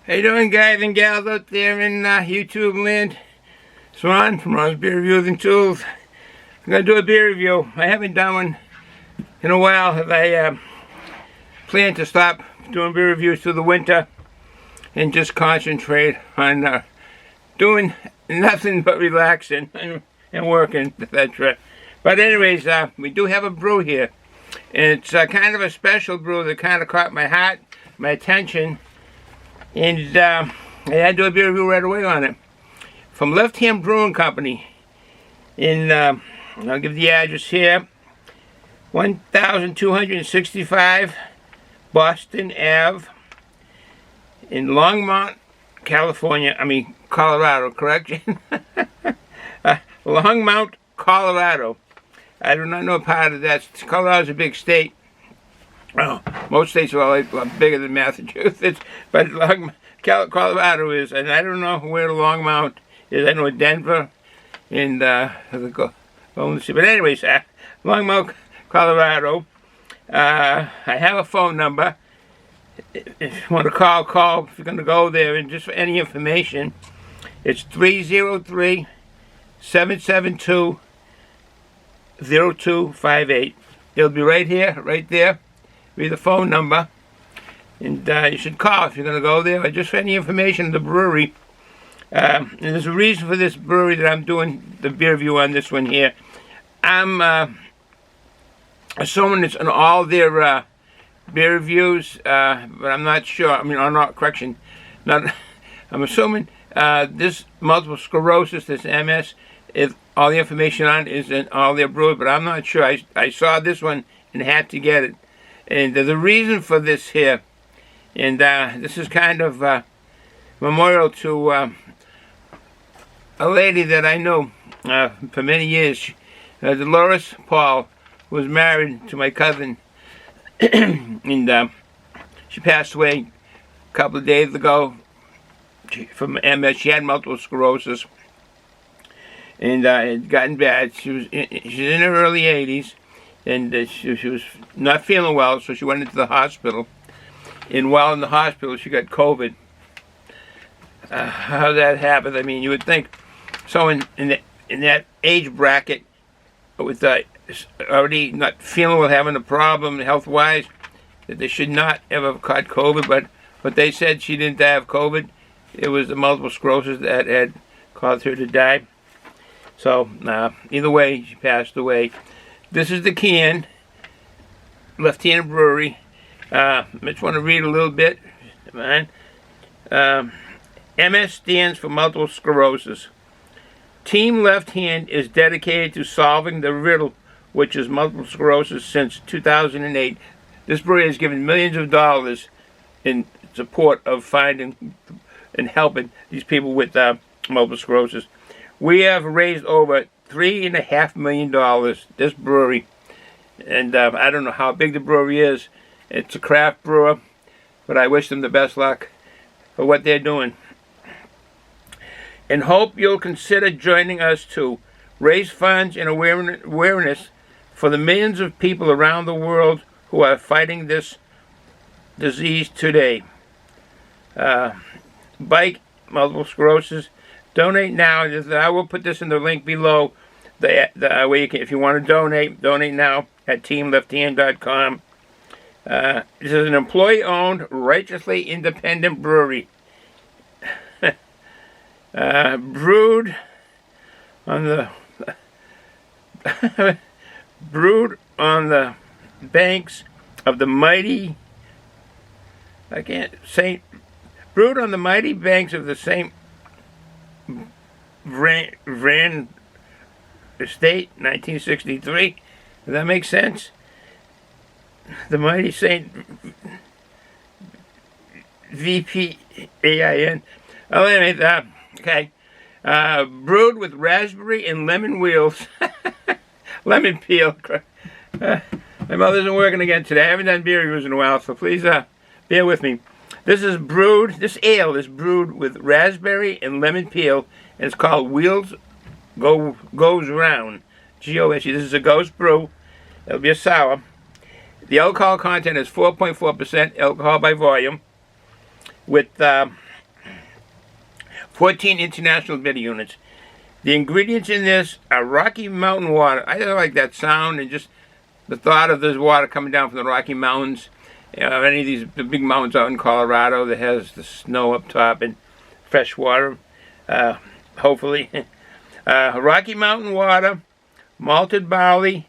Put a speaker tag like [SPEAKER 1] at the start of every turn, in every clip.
[SPEAKER 1] How you doing, guys and gals out there in YouTube land? It's Ron from Ron's Beer Reviews and Tools. I'm going to do a beer review. I haven't done one in a while. I plan to stop doing beer reviews through the winter and just concentrate on doing nothing but relaxing and working, etc. But anyways, we do have a brew here. And it's kind of a special brew that kind of caught my heart, my attention. And I had to do a beer review right away on it. From Left Hand Brewing Company. I'll give the address here. 1265 Boston Ave in Longmont, Colorado, correct? Longmont, Colorado. I do not know part of that. Colorado's a big state. Oh, most states are a lot bigger than Massachusetts, but Colorado is, and I don't know where the Longmont is. I know Denver and but anyways, Longmont, Colorado. I have a phone number. If you want to call. If you're going to go there, and just for any information, it's 303-772-0258. It'll be right here, right there. Be the phone number, and you should call if you're going to go there, or just for any information on the brewery. And there's a reason for this brewery that I'm doing the beer review on this one here. I'm assuming it's on all their beer reviews, but I'm not sure. I'm assuming this multiple sclerosis, this MS, is all the information on is in all their brews, but I'm not sure. I saw this one and had to get it. And there's a reason for this here. And this is kind of memorial to a lady that I know for many years. Dolores Paul was married to my cousin. And she passed away a couple of days ago from MS. She had multiple sclerosis. And it had gotten bad. She's in her early 80s. And she was not feeling well, so she went into the hospital. And while in the hospital, she got COVID. How that happened? I mean, you would think someone in that age bracket, with already not feeling well, having a problem health-wise, that they should not ever have caught COVID. But they said she didn't have COVID. It was the multiple sclerosis that had caused her to die. So either way, she passed away. This is the can, Left Hand Brewery. I just want to read a little bit. MS stands for multiple sclerosis. Team Left Hand is dedicated to solving the riddle, which is multiple sclerosis, since 2008. This brewery has given millions of dollars in support of finding and helping these people with multiple sclerosis. We have raised over $3.5 million, this brewery. And I don't know how big the brewery is. It's a craft brewer, but I wish them the best luck for what they're doing. And hope you'll consider joining us to raise funds and awareness for the millions of people around the world who are fighting this disease today. Bike, multiple sclerosis. Donate now. I will put this in the link below. The way you can, if you want to donate now at teamlefthand.com. This is an employee-owned, righteously independent brewery. Brewed on the banks of the mighty. Brewed on the mighty banks of the St. Vran Estate, 1963. Does that make sense? The mighty Saint VPAIN. Oh, anyway, okay. Brewed with raspberry and lemon wheels. Lemon peel. My mouth isn't working again today. I haven't done beer reviews in a while, so please bear with me. This ale is brewed with raspberry and lemon peel, and it's called Wheels Goes Round. G-O-S-E. This is a Gose brew. It'll be a sour. The alcohol content is 4.4% alcohol by volume, with 14 international bitter units. The ingredients in this are Rocky Mountain water. I don't like that sound and just the thought of this water coming down from the Rocky Mountains. Any of these the big mountains out in Colorado that has the snow up top and fresh water, hopefully. Rocky Mountain water, malted barley,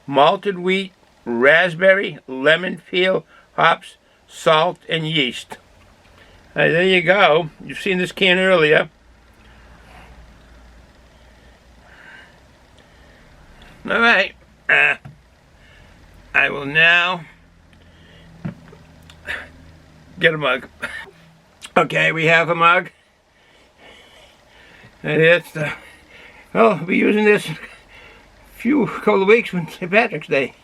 [SPEAKER 1] malted wheat, raspberry, lemon peel, hops, salt, and yeast. There you go. You've seen this can earlier. All right. I will now get a mug. Okay, we have a mug. And it's well, I'll be using this a couple of weeks when St. Patrick's Day.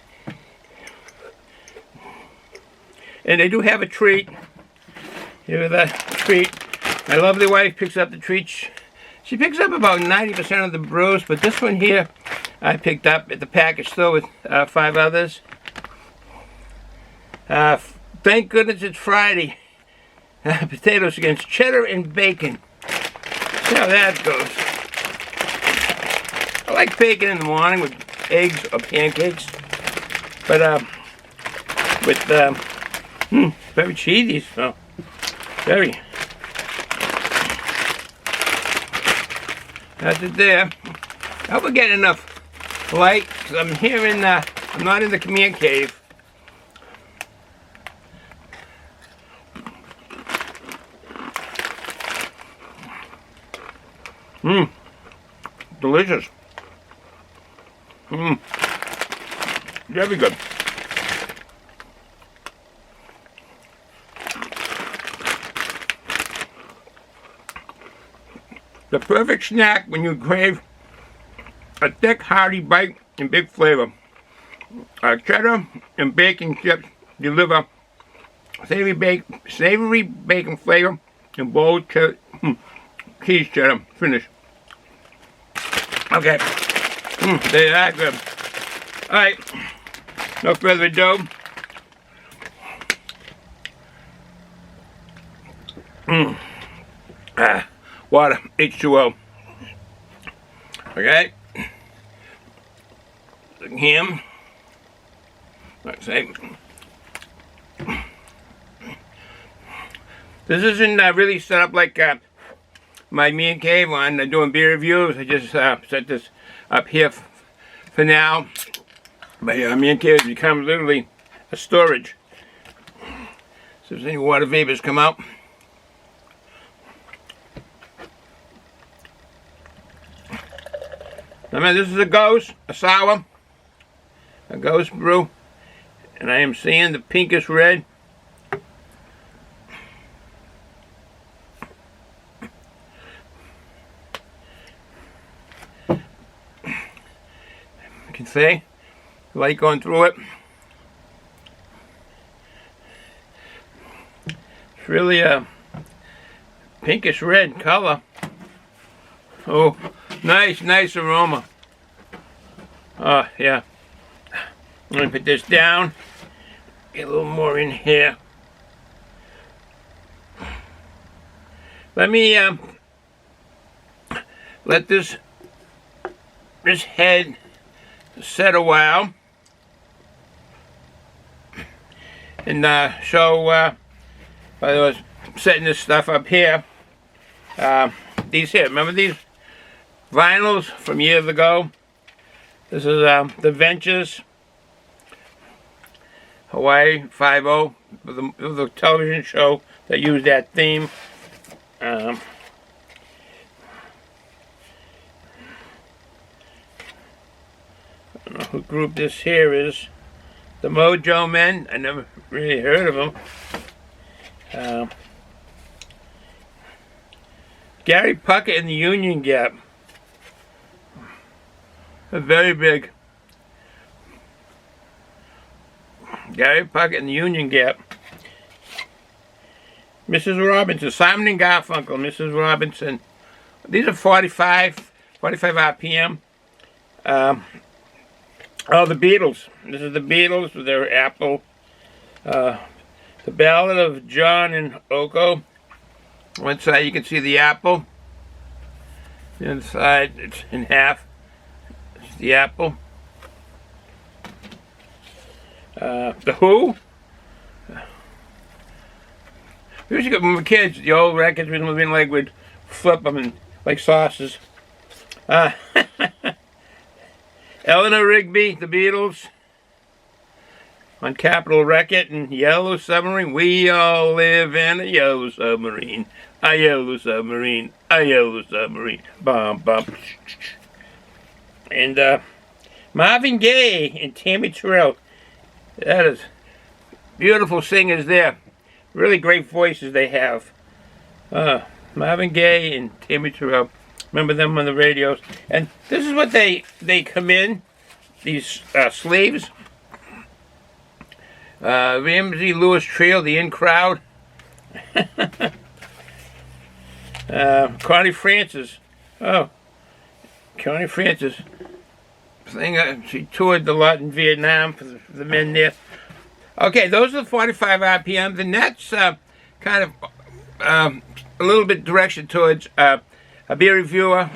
[SPEAKER 1] And they do have a treat. Here's the treat. My lovely wife picks up the treats. She picks up about 90% of the brews, but this one here I picked up at the package store with 5 others. Thank goodness it's Friday. Potatoes against cheddar and bacon. See how that goes. I like bacon in the morning with eggs or pancakes, but with very cheesy, so very. That's it there. I hope we're getting enough light, because I'm here in, I'm not in the command cave. Delicious. Very good. The perfect snack when you crave a thick, hearty bite and big flavor. Cheddar and bacon chips deliver savory bacon flavor and bold cheese cheddar finish. Okay, they are good. All right, no further ado. Water, H2O. Okay. Ham. Let's say. This isn't really set up like my man cave on doing beer reviews. I just set this up here for now. But man cave has become literally a storage. So if any water vapors come out. I mean, this is a Gose, a sour, a Gose brew, and I am seeing the pinkish red. You can see light going through it. It's really a pinkish red color. Oh. Nice aroma. Oh, yeah. I'm going to put this down. Get a little more in here. Let me let this head set a while. And so, while I was setting this stuff up here, these here, remember these vinyls from years ago? This is the Ventures Hawaii 5-0, the television show that used that theme. I don't know who group this here is. The Mojo Men. I never really heard of them. Gary Puckett and the Union Gap. Very big. Gary Puckett and the Union Gap. Mrs. Robinson, Simon and Garfunkel, Mrs. Robinson. These are 45 RPM. Oh, the Beatles. This is the Beatles with their Apple. The Ballad of John and Oko. One side you can see the apple. The inside, it's in half. It's the apple. The Who. We used to get, when we were kids, the old records, when like we'd flip them and like sauces. Eleanor Rigby, the Beatles. On Capitol Record and Yellow Submarine. We all live in a yellow submarine. A yellow submarine. A yellow submarine. Bum, bum. And Marvin Gaye and Tammy Terrell. That is beautiful singers there. Really great voices they have. Marvin Gaye and Tammy Terrell. Remember them on the radios. And this is what they come in. These sleeves. Ramsey Lewis Trio, the In Crowd. Connie Francis. Oh, Connie Francis. She toured a lot in Vietnam for the men there. Okay, those are the 45 RPMs, and that's kind of a little bit direction towards a beer reviewer,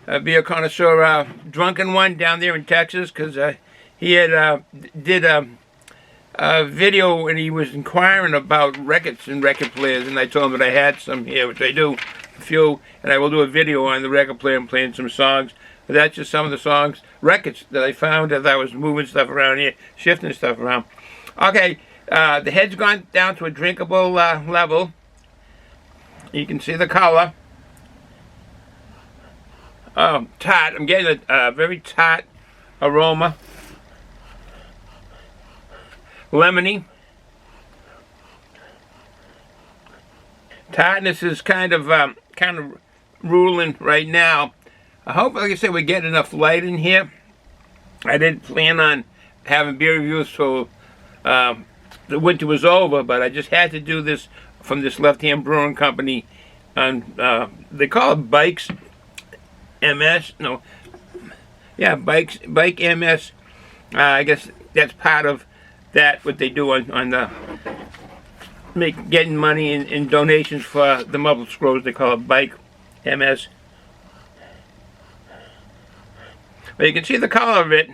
[SPEAKER 1] a beer connoisseur, Drunken One down there in Texas, because he had did a video when he was inquiring about records and record players, and I told him that I had some here, which I do, a few, and I will do a video on the record player and playing some songs. But that's just some of the songs, records that I found as I was moving stuff around here, shifting stuff around. Okay, the head's gone down to a drinkable level. You can see the color. Oh, tart. I'm getting a very tart aroma. Lemony. Tartness is kind of ruling right now. I hope, like I said, we get enough light in here. I didn't plan on having beer reviews till the winter was over, but I just had to do this from this Left Hand Brewing Company. On they call it Bikes MS. No, yeah, Bike MS. I guess that's part of that, what they do on the getting money in donations for the muffled scrolls. They call it Bike MS. But you can see the color of it.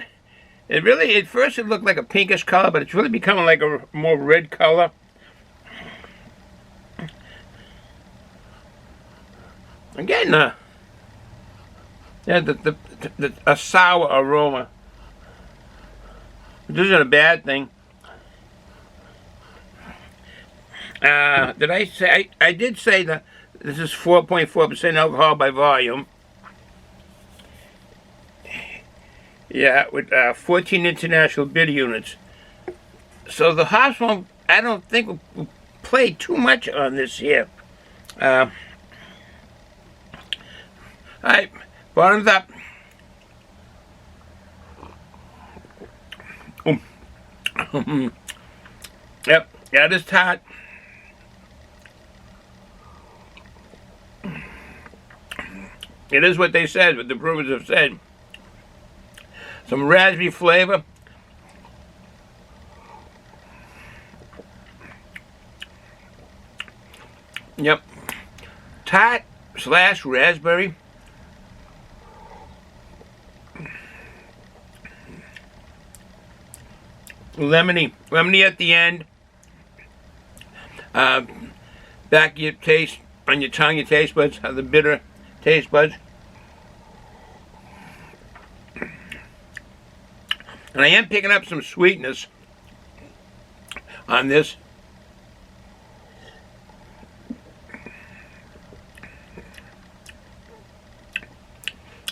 [SPEAKER 1] It really, at first it looked like a pinkish color, but it's really becoming like a more red color. I'm getting a sour aroma. This isn't a bad thing. Did I say, I did say that this is 4.4% alcohol by volume. Yeah, with 14 international bid units. So the hops won't, I don't think, will play too much on this here. Alright, bottoms up. Yep, that is tart. It is what they said, what the brewers have said. Some raspberry flavor. Yep. Tart / raspberry. Lemony at the end. Back your taste, on your tongue, your taste buds, the bitter taste buds. And I am picking up some sweetness on this.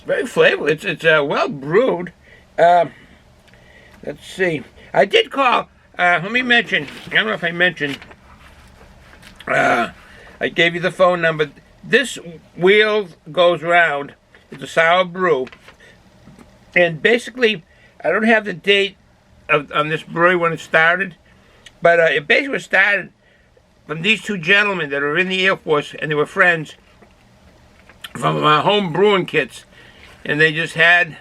[SPEAKER 1] Very flavorful. It's well brewed. Let's see. I did call. Let me mention. I don't know if I mentioned. I gave you the phone number. This wheel goes round. It's a sour brew, and basically, I don't have the date on this brewery when it started, but it basically started from these two gentlemen that were in the Air Force, and they were friends from home brewing kits, and they just had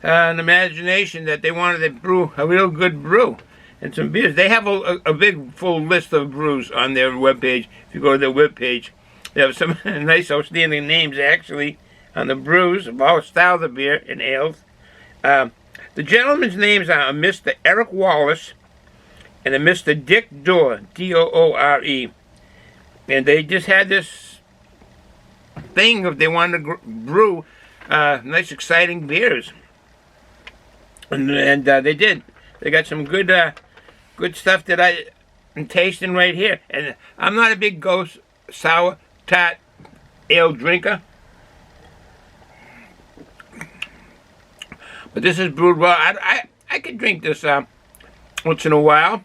[SPEAKER 1] an imagination that they wanted to brew a real good brew and some beers. They have a big full list of brews on their webpage. If you go to their webpage, they have some nice outstanding names actually. on the brews of all styles of beer and ales. The gentlemen's names are Mr. Eric Wallace and a Mr. Dick Doore, D-O-O-R-E. And they just had this thing of they wanted to brew nice, exciting beers. And they did. They got some good stuff that I'm tasting right here. And I'm not a big Gose sour tart ale drinker, but this is brewed well. I could drink this once in a while.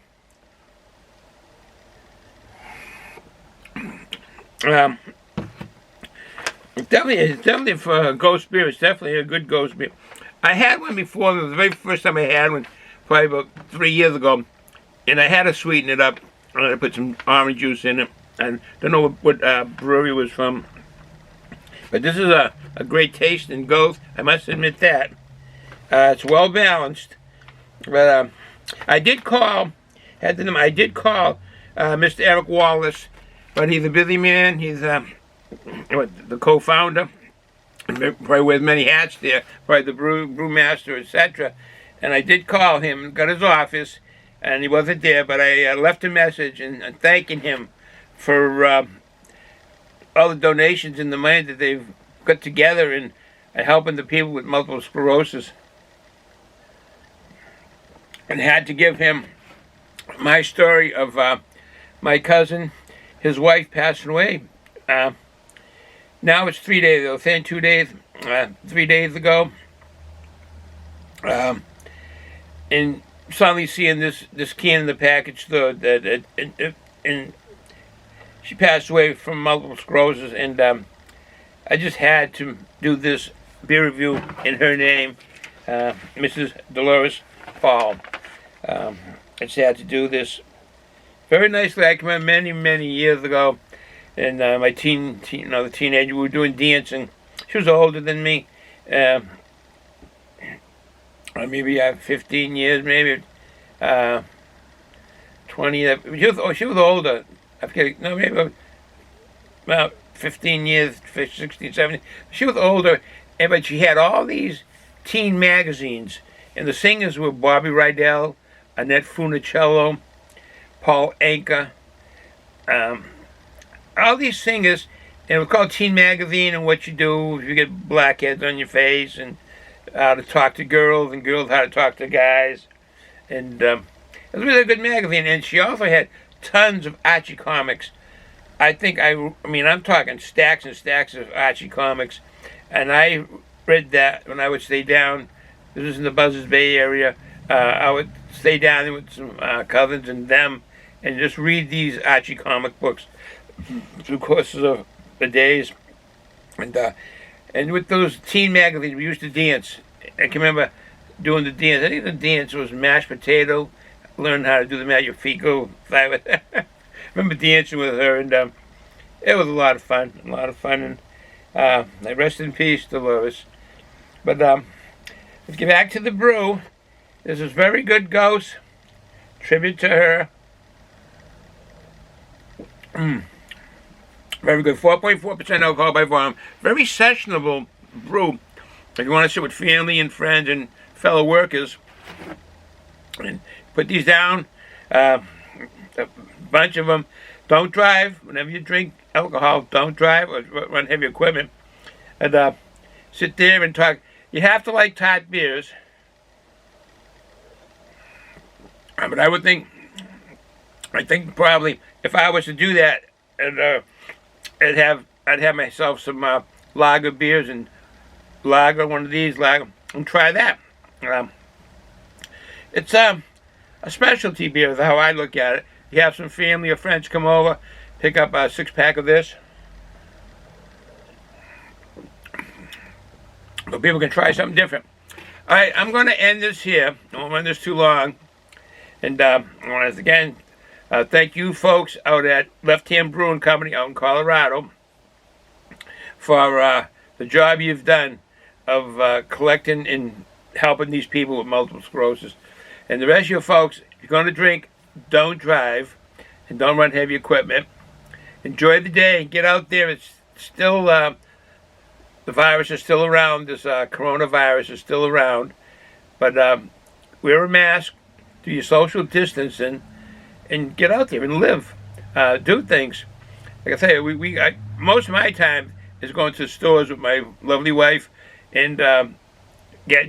[SPEAKER 1] It's definitely for Gose beer. It's definitely a good Gose beer. I had one before. It was the very first time I had one, probably about 3 years ago, and I had to sweeten it up. I put some orange juice in it. I don't know what brewery it was from, but this is a great taste in Gose. I must admit that. It's well balanced. But I did call. Mr. Eric Wallace, but he's a busy man. He's the co-founder. Probably wears many hats there. Probably the brewmaster, etc. And I did call him, got his office, and he wasn't there. But I left a message and thanking him for all the donations and the money that they've got together and helping the people with multiple sclerosis. And had to give him my story of my cousin, his wife passing away. Now it's 3 days ago, saying 2 days, 3 days ago. And suddenly seeing this can in the package store and she passed away from multiple sclerosis, and I just had to do this beer review in her name, Mrs. Dolores Paul. I just had to do this very nicely. I can remember many years ago, and my the teenager, we were doing dancing. She was older than me, maybe 15 years, maybe 20. She was older. I forget. No, maybe about 15 years, 16, 17. She was older, but she had all these teen magazines, and the singers were Bobby Rydell, Annette Funicello, Paul Anka, all these singers. And it was called Teen Magazine, and what you do if you get blackheads on your face, and how to talk to girls, and girls how to talk to guys. And it was really a good magazine. And she also had tons of Archie comics. I'm talking stacks and stacks of Archie comics. And I read that when I would stay down. This was in the Buzzards Bay area. I would stay down there with some cousins and them and just read these Archie comic books through courses of the days. And with those teen magazines, we used to dance. I can remember doing the dance. I think the dance was mashed potato. Learn how to do the math. Your feet go. Remember dancing with her, and it was a lot of fun. And I rest in peace, Dolores. But let's get back to the brew. This is very good Gose. Tribute to her. Very good. 4.4% alcohol by volume. Very sessionable brew. If you want to sit with family and friends and fellow workers, and put these down, a bunch of them. Don't drive whenever you drink alcohol. Don't drive or run heavy equipment. And sit there and talk. You have to like tart beers. But I think probably if I was to do that, and I'd have myself some lager beers and one of these lager, and try that. It's a specialty beer is how I look at it. You have some family or friends come over, pick up a 6-pack of this. So people can try something different. All right, I'm going to end this here. I won't run this too long. And I want to again thank you folks out at Left Hand Brewing Company out in Colorado for the job you've done of collecting and helping these people with multiple sclerosis. And the rest of you folks, if you're going to drink, don't drive and don't run heavy equipment. Enjoy the day. Get out there. It's still the virus is still around. This coronavirus is still around. But wear a mask, do your social distancing, and get out there and live. Do things. Like I say, most of my time is going to stores with my lovely wife, and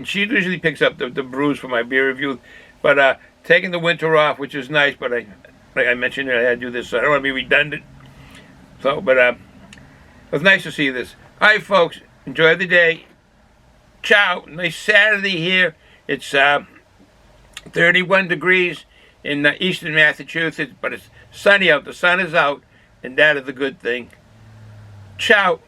[SPEAKER 1] she usually picks up the brews for my beer review. But taking the winter off, which is nice, but like I mentioned, I had to do this, so I don't want to be redundant. So, but it was nice to see this. All right, folks, enjoy the day. Ciao. Nice Saturday here. It's 31 degrees in eastern Massachusetts, but it's sunny out. The sun is out, and that is a good thing. Ciao.